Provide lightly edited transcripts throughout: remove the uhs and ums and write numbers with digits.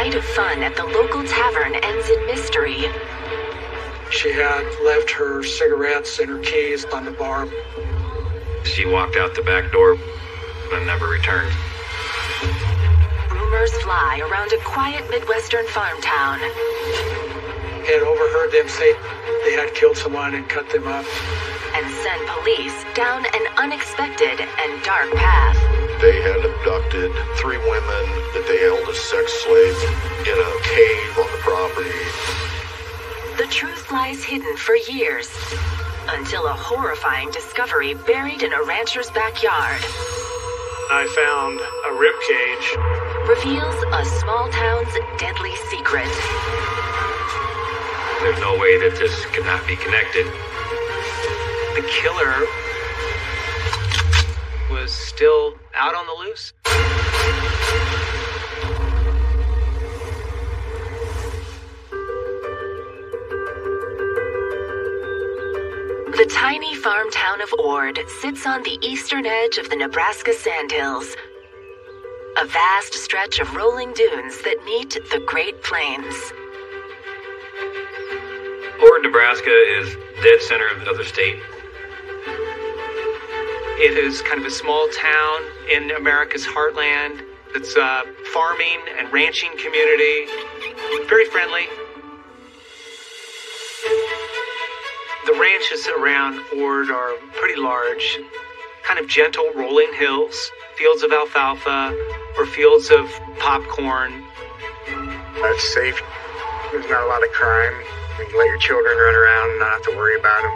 night of fun at the local tavern ends in mystery. She had left her cigarettes and her keys on the bar. She walked out the back door, but never returned. Rumors fly around a quiet Midwestern farm town. Had overheard them say they had killed someone and cut them up. And send police down an unexpected and dark path. They had abducted 3 women that they held as sex slaves in a cave on the property. The truth lies hidden for years, until a horrifying discovery buried in a rancher's backyard I found a rib cage. reveals a small town's deadly secret. There's no way that this could not be connected. The killer was still out on the loose. The tiny farm town of Ord sits on the eastern edge of the Nebraska Sandhills, a vast stretch of rolling dunes that meet the Great Plains. Ord, Nebraska is dead center of the state. It is kind of a small town in America's heartland. It's a farming and ranching community. Very friendly. The ranches around Ord are pretty large, kind of gentle rolling hills, fields of alfalfa or fields of popcorn. It's safe. There's not a lot of crime. You can let your children run around and not have to worry about them.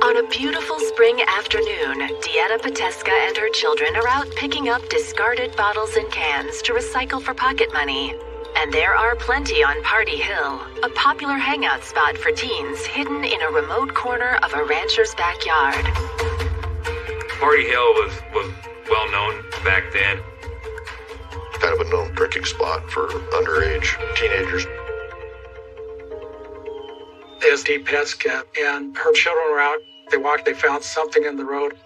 On a beautiful spring afternoon, Dieta Pateska and her children are out picking up discarded bottles and cans to recycle for pocket money. And there are plenty on Party Hill, a popular hangout spot for teens hidden in a remote corner of a rancher's backyard. Party Hill was well known back then. Kind of a known drinking spot for underage teenagers. As Dee Petzka and her children were out, they found something in the road.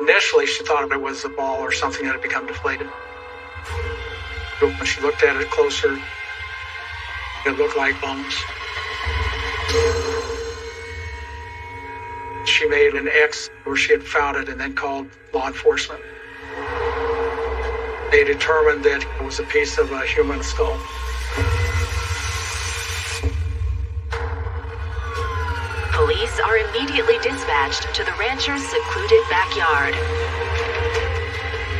Initially, she thought it was a ball or something that had become deflated. But when she looked at it closer, it looked like bones. She made an X where she had found it and then called law enforcement. They determined that it was a piece of a human skull. Police are immediately dispatched to the rancher's secluded backyard.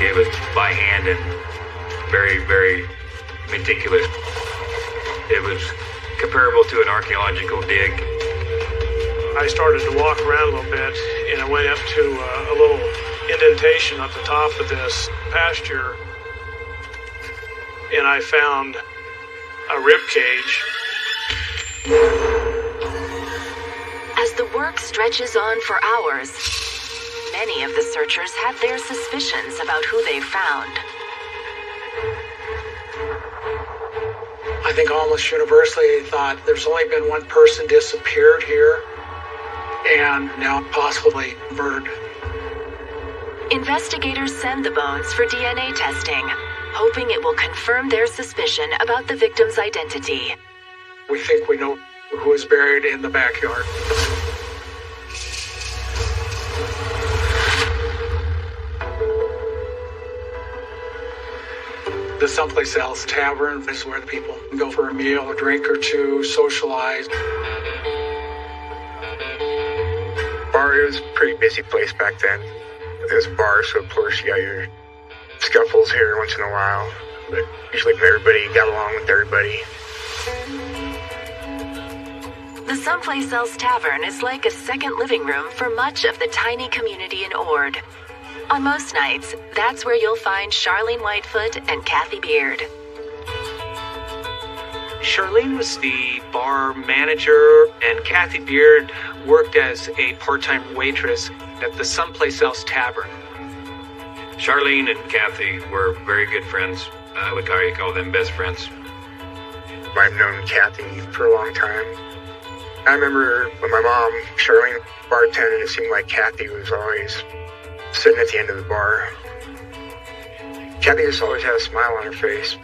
It was by hand and very, very meticulous. It was comparable to an archaeological dig. I started to walk around a little bit, and I went up to a little indentation at the top of this pasture, and I found a rib cage. As the work stretches on for hours, many of the searchers have their suspicions about who they found. I think almost universally they thought there's only been one person disappeared here and now possibly murdered. Investigators send the bones for DNA testing, hoping it will confirm their suspicion about the victim's identity. We think we know who is buried in the backyard. The Someplace Else Tavern is where the people can go for a meal, a drink or two, socialize. Bar, it was a pretty busy place back then. It was a bar, so of course you got your scuffles here once in a while. But usually everybody got along with everybody. The Someplace Else Tavern is like a second living room for much of the tiny community in Ord. On most nights, that's where you'll find Charlene Whitefoot and Kathy Beard. Charlene was the bar manager, and Kathy Beard worked as a part-time waitress at the Someplace Else Tavern. Charlene and Kathy were very good friends. I would call them best friends. I've known Kathy for a long time. I remember when my mom, Charlene, bartended, it seemed like Kathy was always sitting at the end of the bar. Kathy just always had a smile on her face.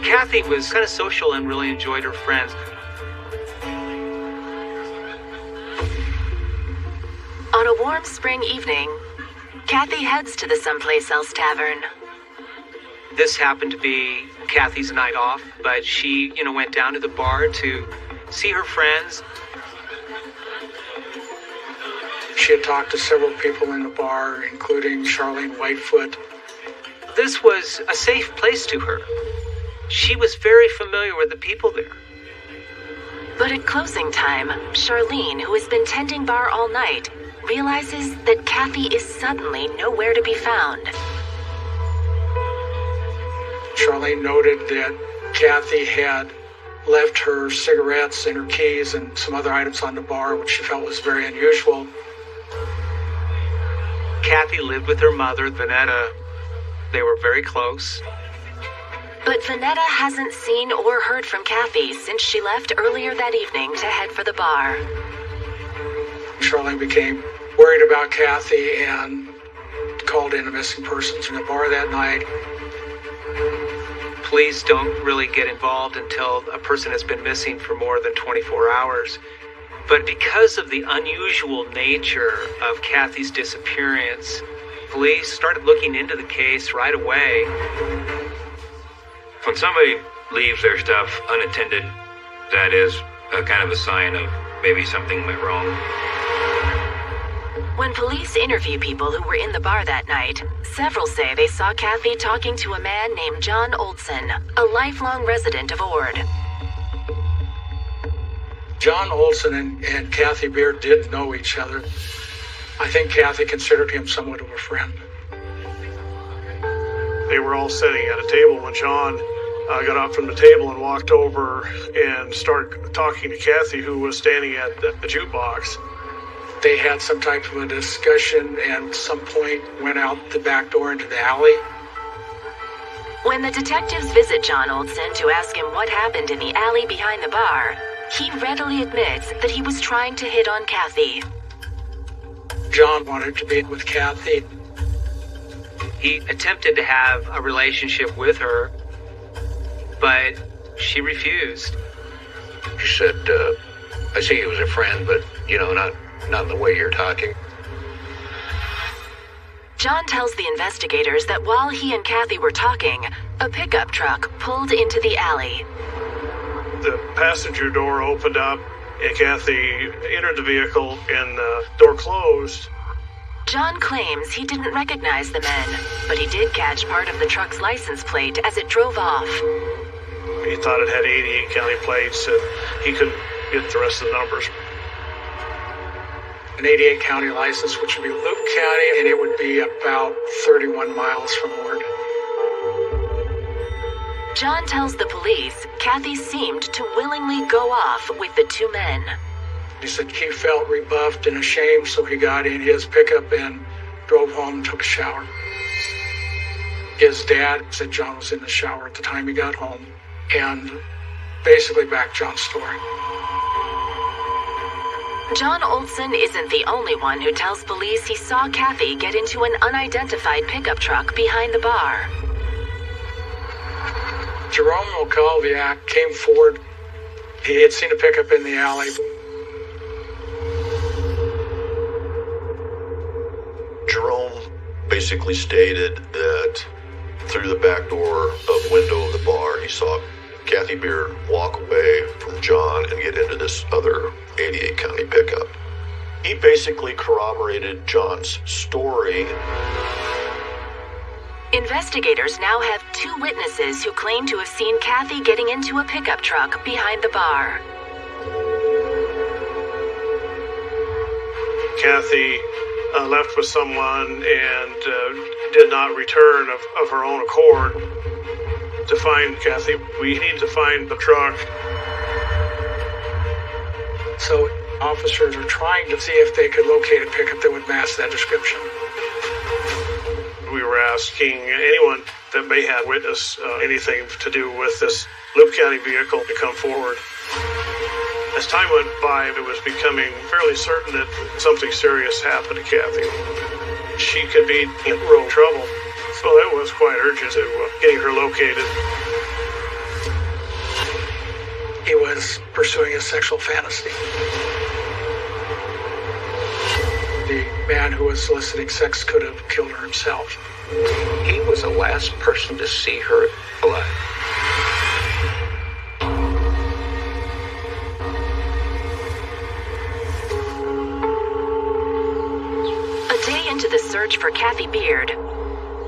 Kathy was kind of social and really enjoyed her friends. On a warm spring evening, Kathy heads to the Someplace Else Tavern. This happened to be Kathy's night off, but she, went down to the bar to see her friends. She had talked to several people in the bar, including Charlene Whitefoot. This was a safe place to her. She was very familiar with the people there. But at closing time, Charlene, who has been tending bar all night, realizes that Kathy is suddenly nowhere to be found. Charlene noted that Kathy had left her cigarettes and her keys and some other items on the bar, which she felt was very unusual. Kathy lived with her mother, Vanetta. They were very close. But Vanetta hasn't seen or heard from Kathy since she left earlier that evening to head for the bar. Charlene became worried about Kathy and called in a missing persons in the bar that night. Police don't really get involved until a person has been missing for more than 24 hours. But because of the unusual nature of Kathy's disappearance, police started looking into the case right away. When somebody leaves their stuff unattended, that is a kind of a sign of maybe something went wrong. When police interview people who were in the bar that night, several say they saw Kathy talking to a man named John Olson, a lifelong resident of Ord. John Olson and Kathy Beard did know each other. I think Kathy considered him somewhat of a friend. They were all sitting at a table when John got up from the table and walked over and started talking to Kathy, who was standing at the jukebox. They had some type of a discussion and at some point went out the back door into the alley. When the detectives visit John Olson to ask him what happened in the alley behind the bar, he readily admits that he was trying to hit on Kathy. John wanted to be with Kathy. He attempted to have a relationship with her, but she refused. She said, I see you as a friend, but, not in the way you're talking. John tells the investigators that while he and Kathy were talking, a pickup truck pulled into the alley. The passenger door opened up, and Kathy entered the vehicle, and the door closed. John claims he didn't recognize the men, but he did catch part of the truck's license plate as it drove off. He thought it had 88 county plates, and he couldn't get the rest of the numbers. An 88 county license, which would be Luke County, and it would be about 31 miles from Ord. John tells the police Kathy seemed to willingly go off with the two men. He said he felt rebuffed and ashamed, so he got in his pickup and drove home and took a shower. His dad said John was in the shower at the time he got home, and basically backed John's story. John Olson isn't the only one who tells police he saw Kathy get into an unidentified pickup truck behind the bar. Jerome Mokalviak came forward. He had seen a pickup in the alley. Jerome basically stated that through the back door of window of the bar, he saw Kathy Beard walk away from John and get into this other 88 county pickup. He basically corroborated John's story. Investigators now have two witnesses who claim to have seen Kathy getting into a pickup truck behind the bar. Kathy left with someone and did not return of her own accord. To find Kathy, we need to find the truck. So officers are trying to see if they could locate a pickup that would match that description. We were asking anyone that may have witnessed anything to do with this Loup County vehicle to come forward. As time went by, it was becoming fairly certain that something serious happened to Kathy. She could be in real trouble, so it was quite urgent to getting her located. He was pursuing a sexual fantasy. The man who was soliciting sex could have killed her himself. He was the last person to see her alive. A day into the search for Kathy Beard,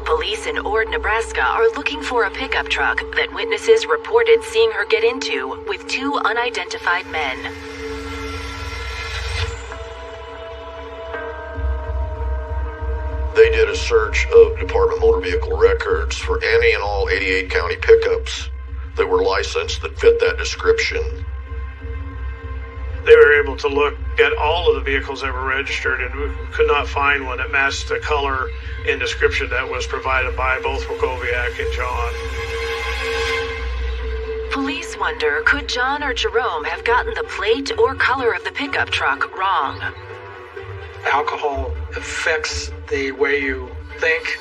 police in Ord, Nebraska are looking for a pickup truck that witnesses reported seeing her get into with two unidentified men. They did a search of Department Motor Vehicle records for any and all 88 county pickups that were licensed that fit that description. They were able to look at all of the vehicles that were registered and could not find one that matched the color and description that was provided by both Wachowiak and John. Police wonder, could John or Jerome have gotten the plate or color of the pickup truck wrong? Alcohol affects the way you think.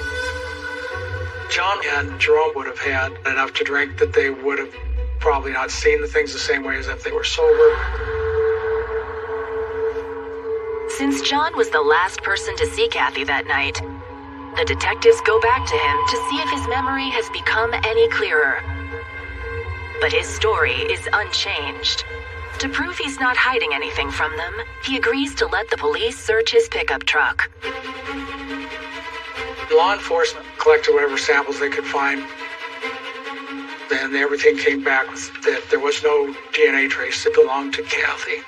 John and Jerome would have had enough to drink that they would have probably not seen the things the same way as if they were sober. Since John was the last person to see Kathy that night, the detectives go back to him to see if his memory has become any clearer. But his story is unchanged. To prove he's not hiding anything from them, he agrees to let the police search his pickup truck. Law enforcement collected whatever samples they could find. Then everything came back with that there was no DNA trace that belonged to Kathy.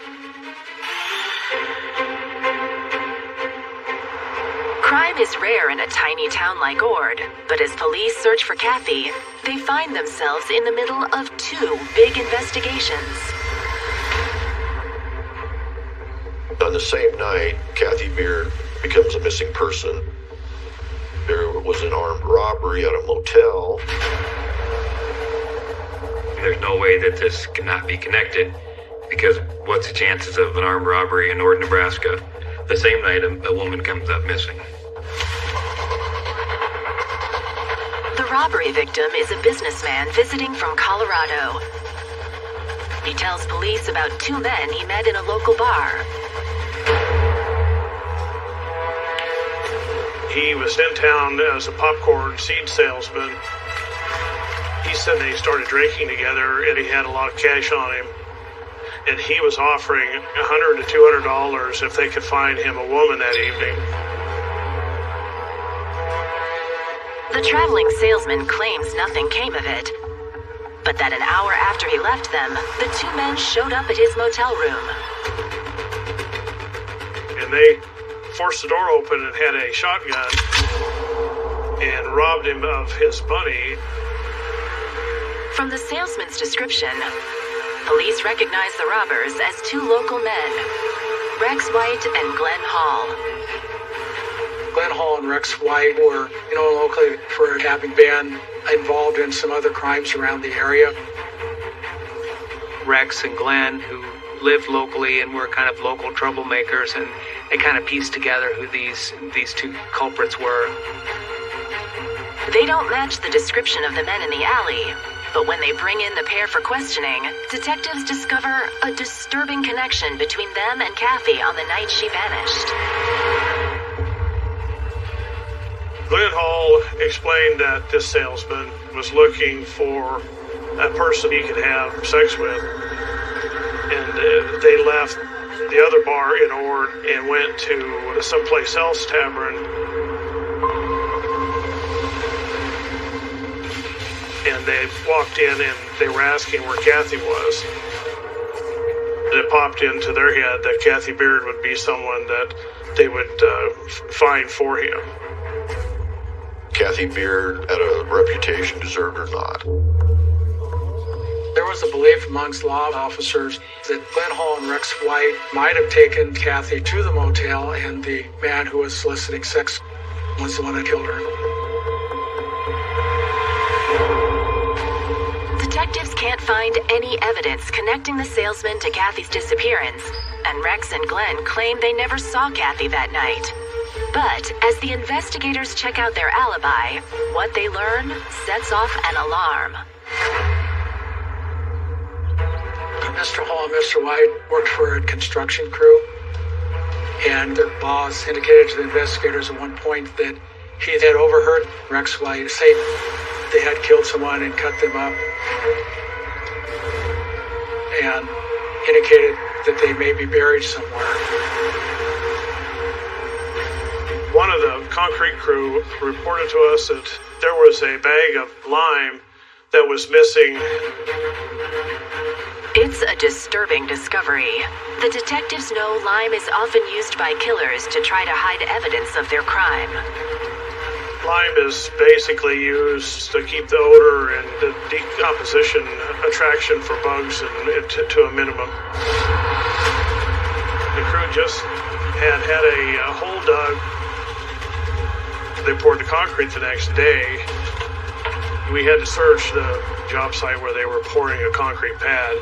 Crime is rare in a tiny town like Ord, but as police search for Kathy, they find themselves in the middle of two big investigations. On the same night, Kathy Beard becomes a missing person. There was an armed robbery at a motel. There's no way that this cannot be connected, because what's the chances of an armed robbery in Ord, Nebraska? The same night a woman comes up missing. The robbery victim is a businessman visiting from Colorado. He tells police about two men he met in a local bar. He was in town as a popcorn seed salesman. He said they started drinking together and he had a lot of cash on him. And he was offering $100 to $200 if they could find him a woman that evening. The traveling salesman claims nothing came of it, but that an hour after he left them, the two men showed up at his motel room. And they forced the door open and had a shotgun and robbed him of his money. From the salesman's description, police recognize the robbers as two local men, Rex White and Glenn Hall. Glenn Hall and Rex White were known locally for having been involved in some other crimes around the area. Rex and Glenn, who lived locally and were kind of local troublemakers, and they kind of pieced together who these two culprits were. They don't match the description of the men in the alley, but when they bring in the pair for questioning, detectives discover a disturbing connection between them and Kathy on the night she vanished. Glenn Hall explained that this salesman was looking for a person he could have sex with. And they left the other bar in Ord and went to someplace else tavern. And they walked in and they were asking where Kathy was. It popped into their head that Kathy Beard would be someone that they would find for him. Kathy Beard had a reputation, deserved or not. There was a belief amongst law officers that Glenn Hall and Rex White might have taken Kathy to the motel, and the man who was soliciting sex was the one that killed her. Detectives can't find any evidence connecting the salesman to Kathy's disappearance, and Rex and Glenn claim they never saw Kathy that night. But as the investigators check out their alibi, what they learn sets off an alarm. Mr. Hall and Mr. White worked for a construction crew, and their boss indicated to the investigators at one point that he had overheard Rex White say they had killed someone and cut them up, and indicated that they may be buried somewhere. One of the concrete crew reported to us that there was a bag of lime that was missing. It's a disturbing discovery. The detectives know lime is often used by killers to try to hide evidence of their crime. Lime is basically used to keep the odor and the decomposition attraction for bugs to a minimum. The crew just had a hole dug. They poured the concrete the next day. We had to search the job site where they were pouring a concrete pad.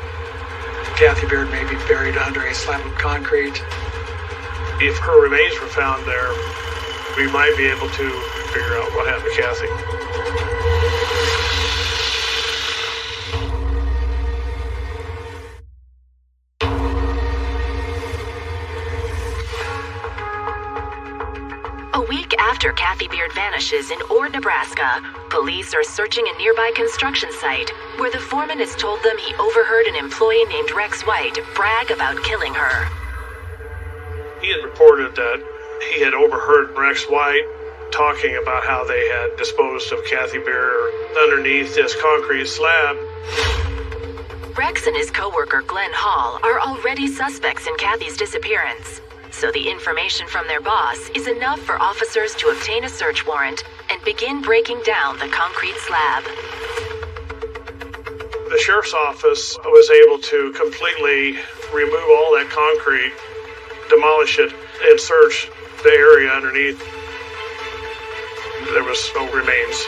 Kathy Beard may be buried under a slab of concrete. If her remains were found there, we might be able to figure out what happened to Kathy. A week after Kathy Beard vanishes in Ord, Nebraska, police are searching a nearby construction site where the foreman has told them he overheard an employee named Rex White brag about killing her. He had reported that he had overheard Rex White talking about how they had disposed of Kathy Beard underneath this concrete slab. Rex and his coworker Glenn Hall are already suspects in Kathy's disappearance, so the information from their boss is enough for officers to obtain a search warrant and begin breaking down the concrete slab. The sheriff's office was able to completely remove all that concrete, demolish it, and search the area underneath. There was no remains.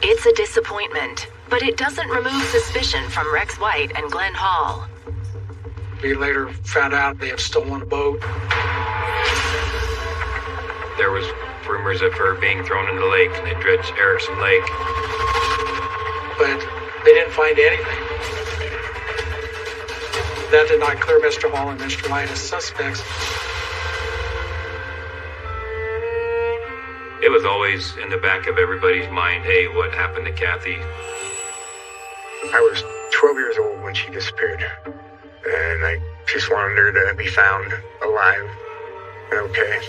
It's a disappointment, but it doesn't remove suspicion from Rex White and Glenn Hall. We later found out they had stolen a boat. There was rumors of her being thrown in the lake, and it dredged Erickson Lake. But they didn't find anything. That did not clear Mr. Hall and Mr. White as suspects. It was always in the back of everybody's mind, hey, what happened to Kathy? I was 12 years old when she disappeared, and I just wanted her to be found alive and okay.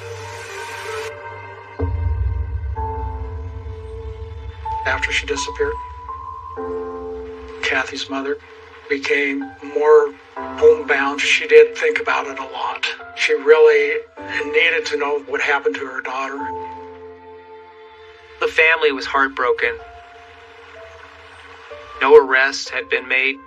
After she disappeared, Kathy's mother became more homebound. She did think about it a lot. She really needed to know what happened to her daughter. The family was heartbroken. No arrests had been made.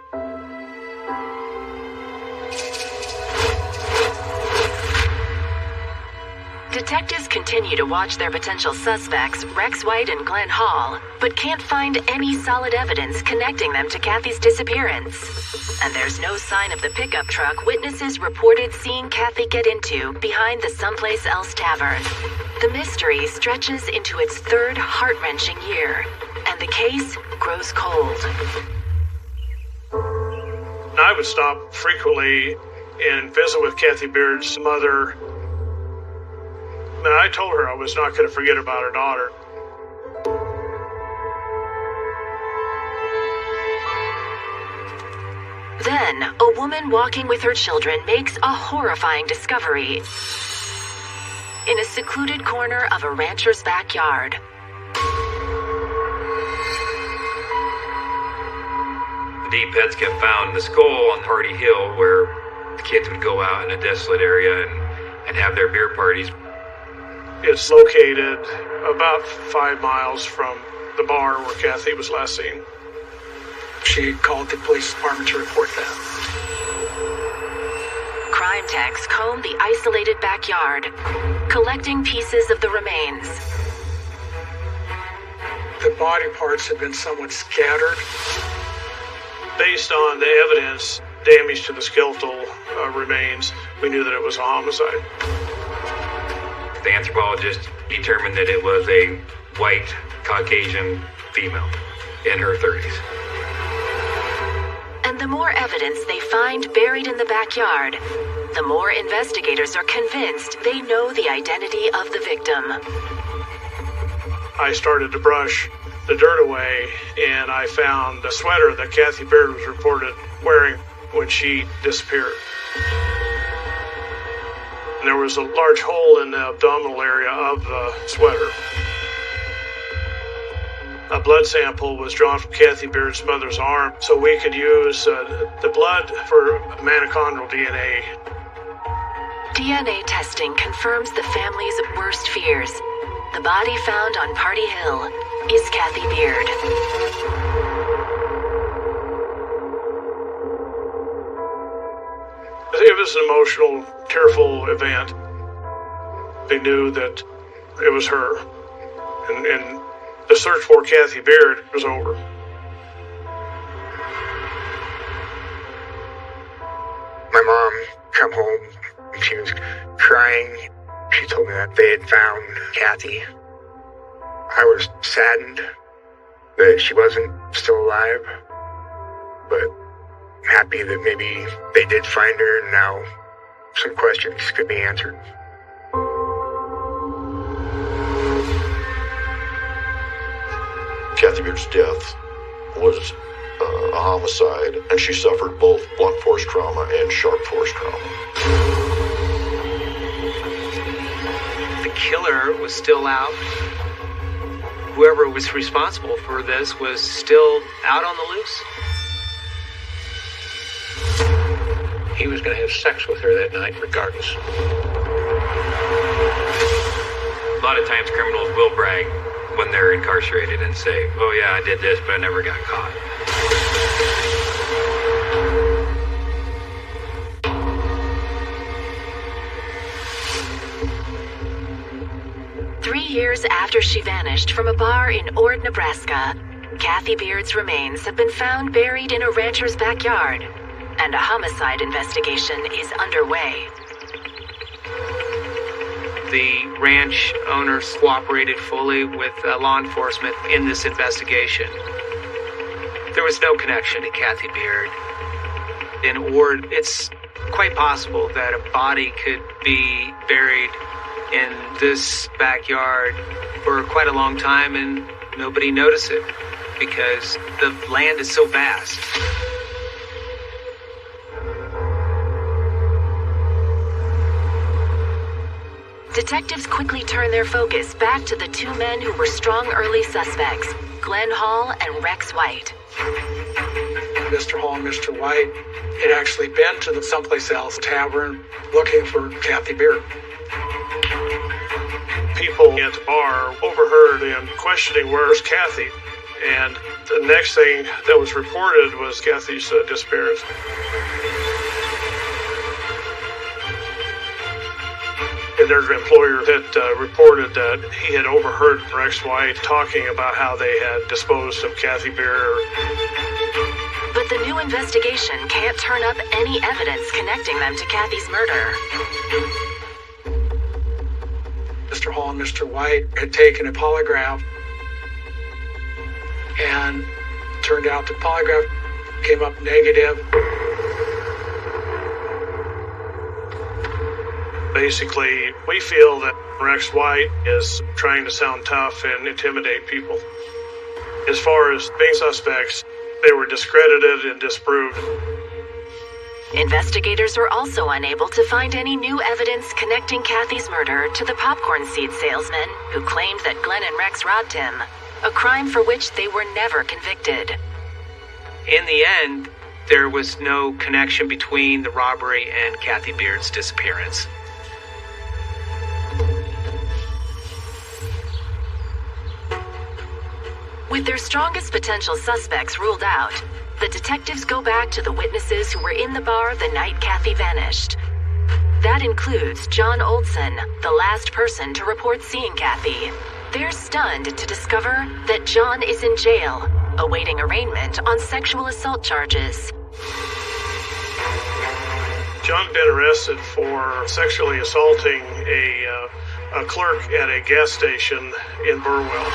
Detectives continue to watch their potential suspects, Rex White and Glenn Hall, but can't find any solid evidence connecting them to Kathy's disappearance. And there's no sign of the pickup truck witnesses reported seeing Kathy get into behind the Someplace Else Tavern. The mystery stretches into its third heart-wrenching year, and the case grows cold. I would stop frequently and visit with Kathy Beard's mother. And I told her I was not going to forget about her daughter. Then, a woman walking with her children makes a horrifying discovery in a secluded corner of a rancher's backyard. The deep heads get found in the skull on Hardy Hill, where the kids would go out in a desolate area and have their beer parties. It's located about 5 miles from the bar where Kathy was last seen. She called the police department to report that. Crime techs comb the isolated backyard, collecting pieces of the remains. the body parts had been somewhat scattered. Based on the evidence, damage to the skeletal remains, we knew that it was a homicide. The anthropologist determined that it was a white Caucasian female in her 30s. And the more evidence they find buried in the backyard, the more investigators are convinced they know the identity of the victim. I started to brush the dirt away, and I found the sweater that Kathy Beard was reported wearing when she disappeared. And there was a large hole in the abdominal area of the sweater. A blood sample was drawn from Kathy Beard's mother's arm, so we could use the blood for mitochondrial DNA. DNA testing confirms the family's worst fears. The body found on Party Hill is Kathy Beard. It was an emotional, tearful event. They knew that it was her, and the search for Kathy Beard was over. My mom come home and she was crying. She told me that they had found Kathy. I was saddened that she wasn't still alive, but happy that maybe they did find her and now some questions could be answered. Kathy Beard's death was a homicide, and she suffered both blunt force trauma and sharp force trauma. The killer was still out. Whoever was responsible for this was still out on the loose. He was going to have sex with her that night regardless. A lot of times criminals will brag when they're incarcerated and say, oh yeah, I did this, but I never got caught. 3 years after she vanished from a bar in Ord, Nebraska, Kathy Beard's remains have been found buried in a rancher's backyard, and a homicide investigation is underway. The ranch owners cooperated fully with law enforcement in this investigation. There was no connection to Kathy Beard. In Ord, it's quite possible that a body could be buried in this backyard for quite a long time and nobody noticed it because the land is so vast. Detectives quickly turn their focus back to the two men who were strong early suspects, Glenn Hall and Rex White. Mr. Hall and Mr. White had actually been to the someplace else tavern looking for Kathy Beard. People at the bar overheard him questioning, "Where's Kathy?" And the next thing that was reported was Kathy's disappearance. And their employer had reported that he had overheard Rex White talking about how they had disposed of Kathy Beard. But the new investigation can't turn up any evidence connecting them to Kathy's murder. Mr. Hall and Mr. White had taken a polygraph, and turned out the polygraph came up negative. Basically, we feel that Rex White is trying to sound tough and intimidate people. As far as being suspects, they were discredited and disproved. Investigators were also unable to find any new evidence connecting Kathy's murder to the popcorn seed salesman who claimed that Glenn and Rex robbed him, a crime for which they were never convicted. In the end, there was no connection between the robbery and Kathy Beard's disappearance. With their strongest potential suspects ruled out, the detectives go back to the witnesses who were in the bar the night Kathy vanished. That includes John Oldson, the last person to report seeing Kathy. They're stunned to discover that John is in jail, awaiting arraignment on sexual assault charges. John had been arrested for sexually assaulting a clerk at a gas station in Burwell.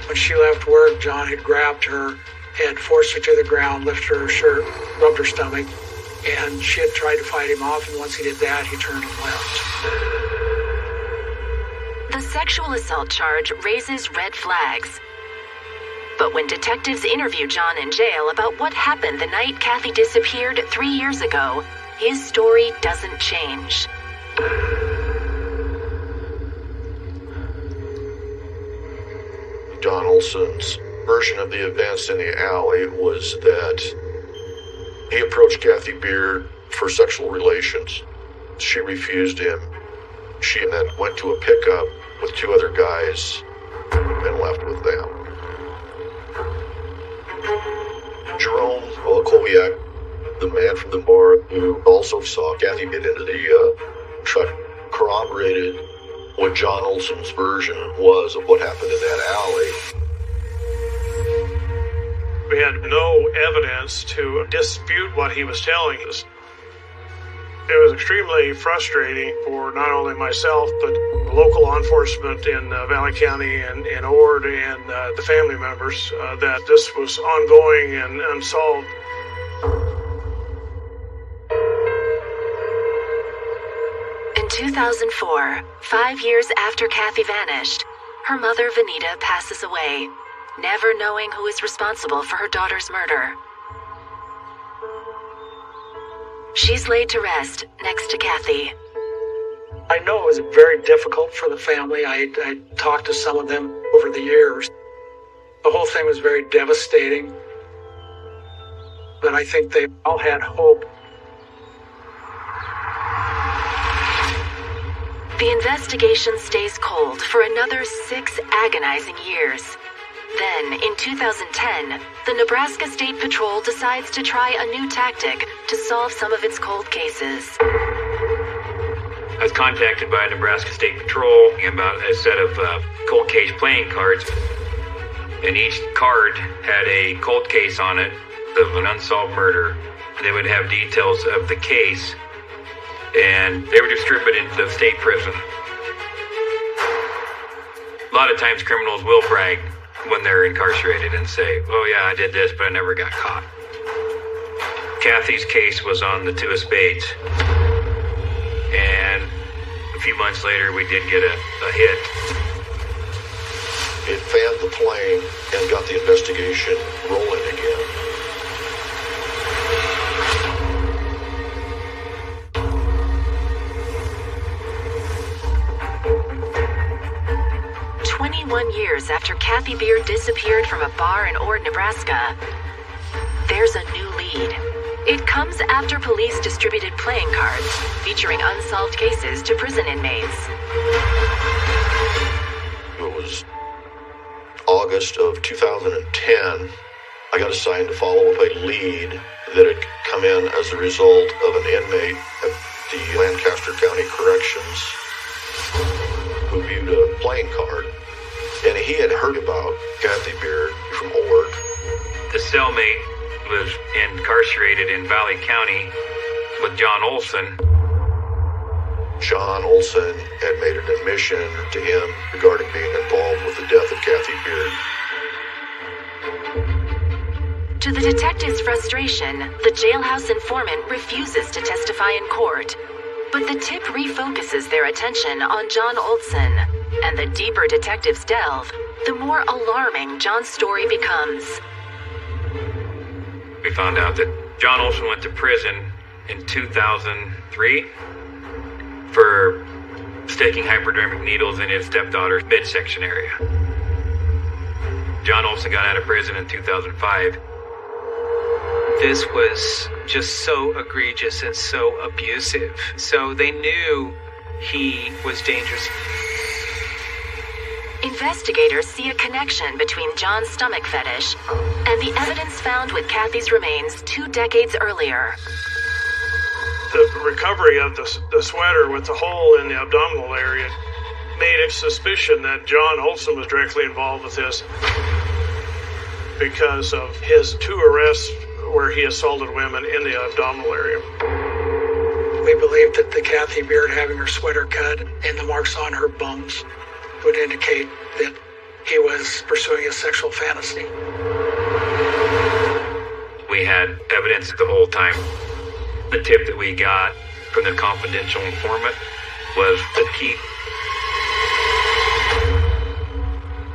When she left work, John had grabbed her, had forced her to the ground, lifted her shirt, rubbed her stomach, and she had tried to fight him off, and once he did that, he turned and left. The sexual assault charge raises red flags. But when detectives interview John in jail about what happened the night Kathy disappeared 3 years ago, his story doesn't change. John Olson's version of the events in the alley was that he approached Kathy Beard for sexual relations. She refused him. She then went to a pickup with 2 other guys and left with them. Jerome Wolokowiak, the man from the bar who also saw Kathy get into the truck, corroborated what John Olson's version was of what happened in that alley. We had no evidence to dispute what he was telling us. It was extremely frustrating for not only myself, but local law enforcement in Valley County and Ord and the family members that this was ongoing and unsolved. In 2004, 5 years after Kathy vanished, her mother Vanita passes away, never knowing who is responsible for her daughter's murder. She's laid to rest next to Kathy. I know it was very difficult for the family. I talked to some of them over the years. The whole thing was very devastating. But I think they all had hope. The investigation stays cold for another 6 agonizing years. Then, in 2010, the Nebraska State Patrol decides to try a new tactic to solve some of its cold cases. I was contacted by Nebraska State Patrol about a set of cold case playing cards, and each card had a cold case on it of an unsolved murder. They would have details of the case, and they were distributed into the state prison. A lot of times criminals will brag when they're incarcerated and say, oh yeah, I did this, but I never got caught. Kathy's case was on the 2 of spades. And a few months later, we did get a hit. It fanned the flame and got the investigation rolling again. Years after Kathy Beard disappeared from a bar in Ord, Nebraska, there's a new lead. It comes after police distributed playing cards featuring unsolved cases to prison inmates. It was August of 2010. I got assigned to follow up a lead that had come in as a result of an inmate at the Lancaster County Corrections who viewed a playing card. And he had heard about Kathy Beard from Ord. The cellmate was incarcerated in Valley County with John Olson. John Olson had made an admission to him regarding being involved with the death of Kathy Beard. To the detective's frustration, the jailhouse informant refuses to testify in court. But the tip refocuses their attention on John Olson. And the deeper detectives delve, the more alarming John's story becomes. We found out that John Olson went to prison in 2003 for staking hypodermic needles in his stepdaughter's midsection area. John Olson got out of prison in 2005. This was just so egregious and so abusive. So they knew he was dangerous. Investigators see a connection between John's stomach fetish and the evidence found with Kathy's remains 2 decades earlier. The recovery of the sweater with the hole in the abdominal area made a suspicion that John Olson was directly involved with this because of his 2 arrests where he assaulted women in the abdominal area. We believe that the Kathy Beard having her sweater cut and the marks on her bones would indicate that he was pursuing a sexual fantasy. We had evidence the whole time. The tip that we got from the confidential informant was the key.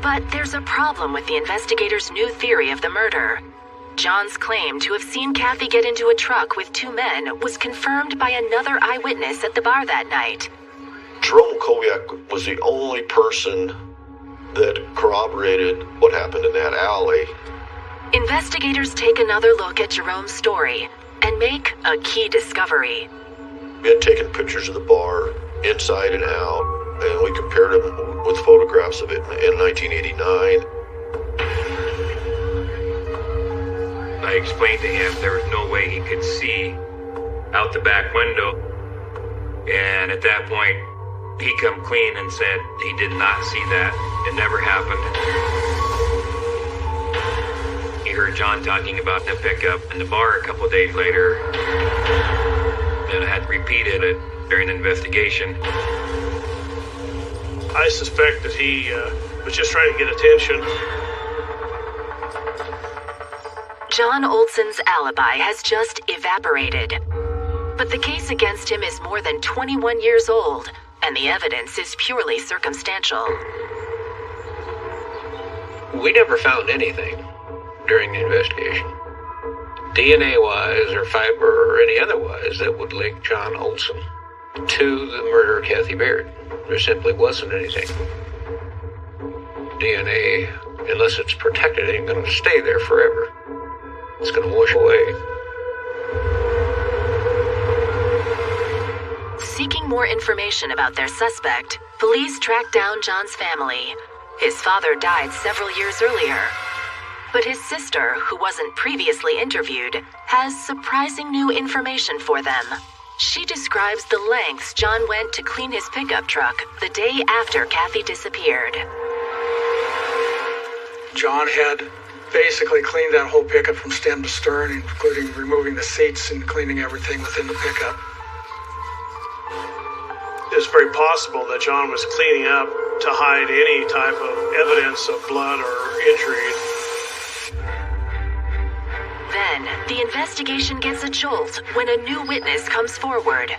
But there's a problem with the investigators' new theory of the murder. John's claim to have seen Kathy get into a truck with 2 men was confirmed by another eyewitness at the bar that night. Jerome Kowiak was the only person that corroborated what happened in that alley. Investigators take another look at Jerome's story and make a key discovery. We had taken pictures of the bar, inside and out, and we compared them with photographs of it in 1989. I explained to him there was no way he could see out the back window. And at that point, he come clean and said he did not see that. It never happened. He heard John talking about the pickup in the bar a couple of days later. And I had repeated it during the investigation. I suspect that he was just trying to get attention. John Olson's alibi has just evaporated. But the case against him is more than 21 years old, and the evidence is purely circumstantial. We never found anything during the investigation, DNA-wise or fiber or any otherwise, that would link John Olson to the murder of Kathy Beard. There simply wasn't anything. DNA, unless it's protected, ain't going to stay there forever. It's going to wash away. Seeking more information about their suspect, police tracked down John's family. His father died several years earlier. But his sister, who wasn't previously interviewed, has surprising new information for them. She describes the lengths John went to clean his pickup truck the day after Kathy disappeared. John had basically cleaned that whole pickup from stem to stern, including removing the seats and cleaning everything within the pickup. It's very possible that John was cleaning up to hide any type of evidence of blood or injury. Then, the investigation gets a jolt when a new witness comes forward.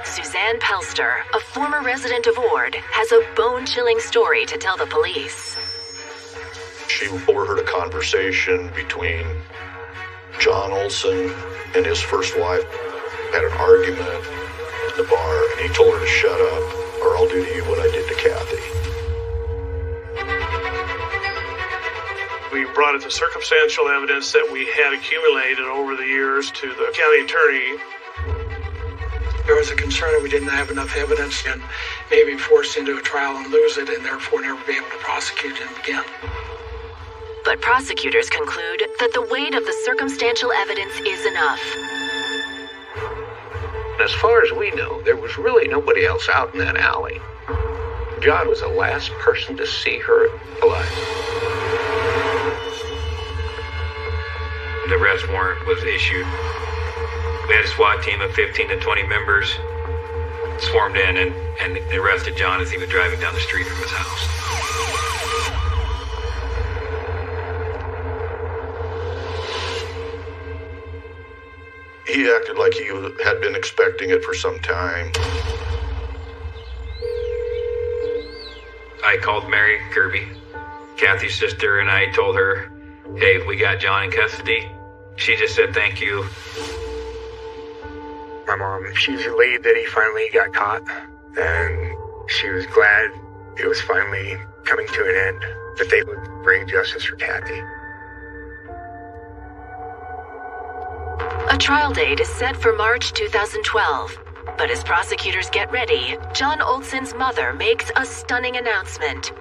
Suzanne Pelster, a former resident of Ord, has a bone-chilling story to tell the police. She overheard a conversation between John Olson and his first wife. Had an argument in the bar, and he told her to shut up, or I'll do to you what I did to Kathy. We brought it to circumstantial evidence that we had accumulated over the years to the county attorney. There was a concern that we didn't have enough evidence and maybe forced into a trial and lose it, and therefore never be able to prosecute him again. But prosecutors conclude that the weight of the circumstantial evidence is enough. As far as we know, there was really nobody else out in that alley. John was the last person to see her alive. The arrest warrant was issued. We had a SWAT team of 15 to 20 members swarmed in and arrested John as he was driving down the street from his house. He acted like he had been expecting it for some time. I called Mary Kirby, Kathy's sister, and I told her, hey, we got John in custody. She just said thank you. My mom, she was relieved that he finally got caught, and she was glad it was finally coming to an end, that they would bring justice for Kathy. A trial date is set for March 2012. But as prosecutors get ready, John Olson's mother makes a stunning announcement.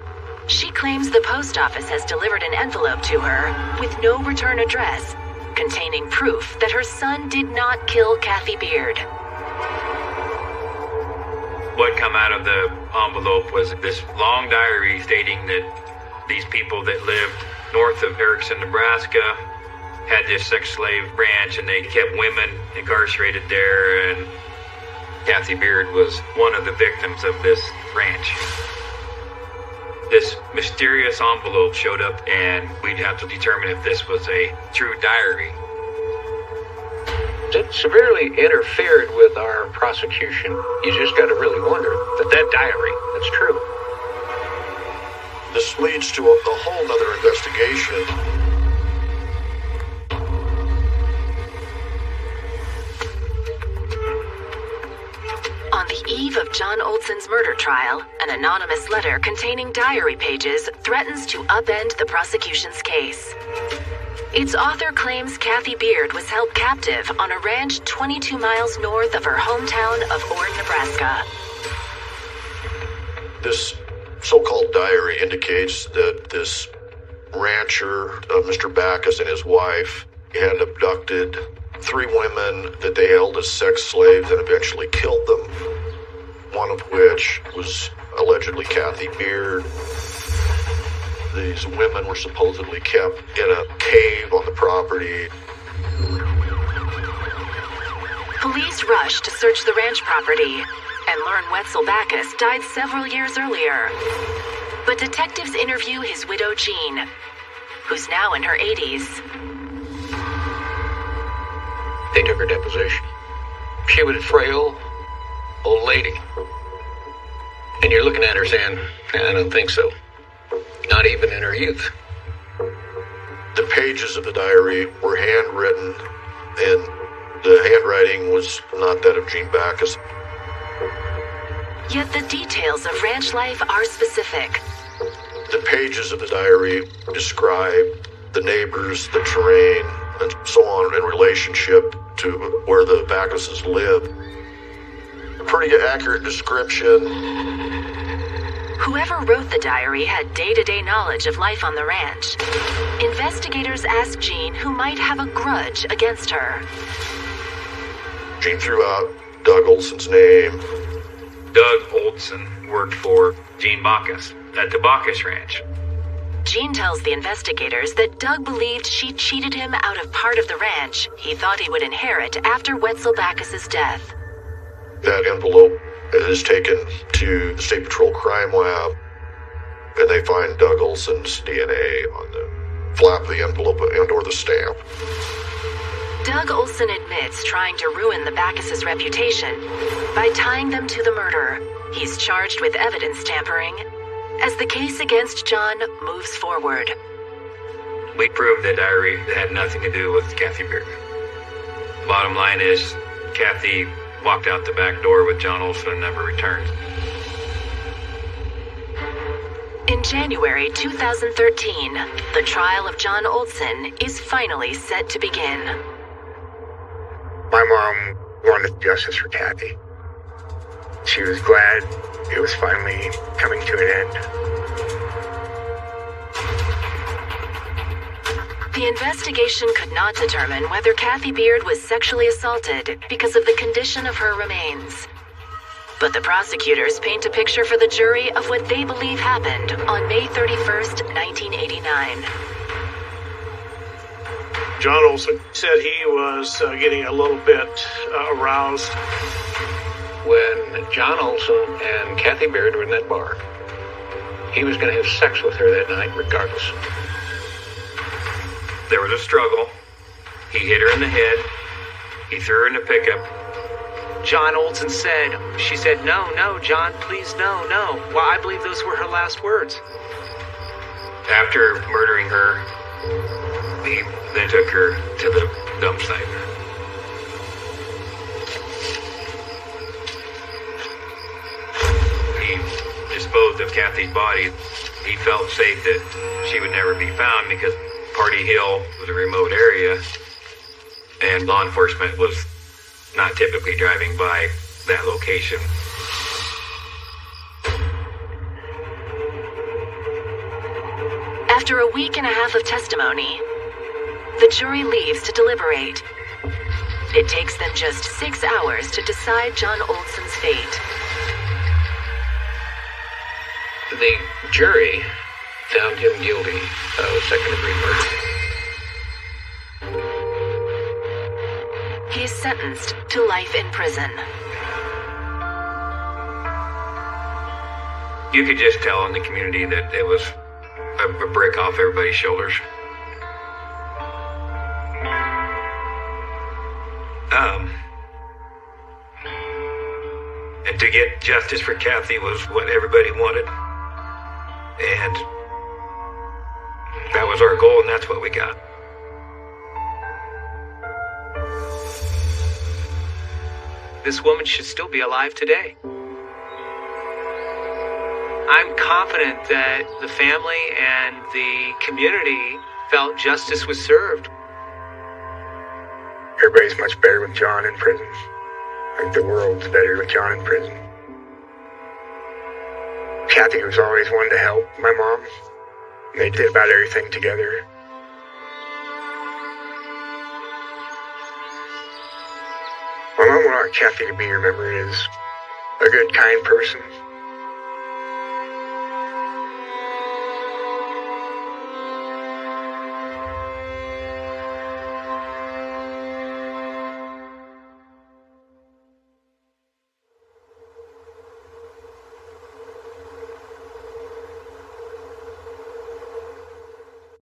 She claims the post office has delivered an envelope to her with no return address, containing proof that her son did not kill Kathy Beard. What come out of the envelope was this long diary stating that these people that lived north of Erickson, Nebraska, had this sex slave ranch, and they kept women incarcerated there, and Kathy Beard was one of the victims of this ranch. This mysterious envelope showed up, and we'd have to determine if this was a true diary. It severely interfered with our prosecution. You just got to really wonder that diary, that's true. This leads to a whole nother investigation. On the eve of John Olson's murder trial, an anonymous letter containing diary pages threatens to upend the prosecution's case. Its author claims Kathy Beard was held captive on a ranch 22 miles north of her hometown of Ord, Nebraska. This so-called diary indicates that this rancher, Mr. Backus, and his wife had abducted 3 women that they held as sex slaves and eventually killed them, one of which was allegedly Kathy Beard. These women were supposedly kept in a cave on the property. Police rushed to search the ranch property and learn Wetzel Backus died several years earlier. But detectives interview his widow, Jean, who's now in her 80s. They took her deposition. She was a frail old lady. And you're looking at her saying, I don't think so. Not even in her youth. The pages of the diary were handwritten, and the handwriting was not that of Jean Backus. Yet the details of ranch life are specific. The pages of the diary describe the neighbors, the terrain, and so on in relationship to where the Backuses live. A pretty accurate description. Whoever wrote the diary had day-to-day knowledge of life on the ranch. Investigators asked Jean who might have a grudge against her. Jean threw out Doug Olson's name. Doug Olson worked for Jean Backus at the Backus Ranch. Jean tells the investigators that Doug believed she cheated him out of part of the ranch he thought he would inherit after Wetzel Backus's death. That envelope is taken to the State Patrol Crime Lab, and they find Doug Olson's DNA on the flap of the envelope and or the stamp. Doug Olson admits trying to ruin the Backuses' reputation by tying them to the murder. He's charged with evidence tampering as the case against John moves forward. We proved the diary had nothing to do with Kathy Beard. Bottom line is, Kathy walked out the back door with John Olson and never returned. In January 2013, the trial of John Olson is finally set to begin. My mom wanted justice for Kathy. She was glad it was finally coming to an end. The investigation could not determine whether Kathy Beard was sexually assaulted because of the condition of her remains. But the prosecutors paint a picture for the jury of what they believe happened on May 31st, 1989. John Olson said he was getting a little bit aroused. When John Olson and Kathy Beard were in that bar, he was going to have sex with her that night regardless. There was a struggle. He hit her in the head. He threw her in the pickup. John Olson said, she said, no, John, please, no. Well, I believe those were her last words. After murdering her, he then took her to the dump site. He disposed of Kathy's body. He felt safe that she would never be found because Party Hill was a remote area, and law enforcement was not typically driving by that location. After a week and a half of testimony, the jury leaves to deliberate. It takes them just 6 hours to decide John Olson's fate. The jury found him guilty of second-degree murder. He is sentenced to life in prison. You could just tell in the community that it was a brick off everybody's shoulders. And to get justice for Kathy was what everybody wanted. And that was our goal, and that's what we got. This woman should still be alive today. I'm confident that the family and the community felt justice was served. Everybody's much better with John in prison. Like the world's better with John in prison. Kathy was always one to help my mom. They did about everything together. My mom wanted Kathy to be remembered as a good, kind person.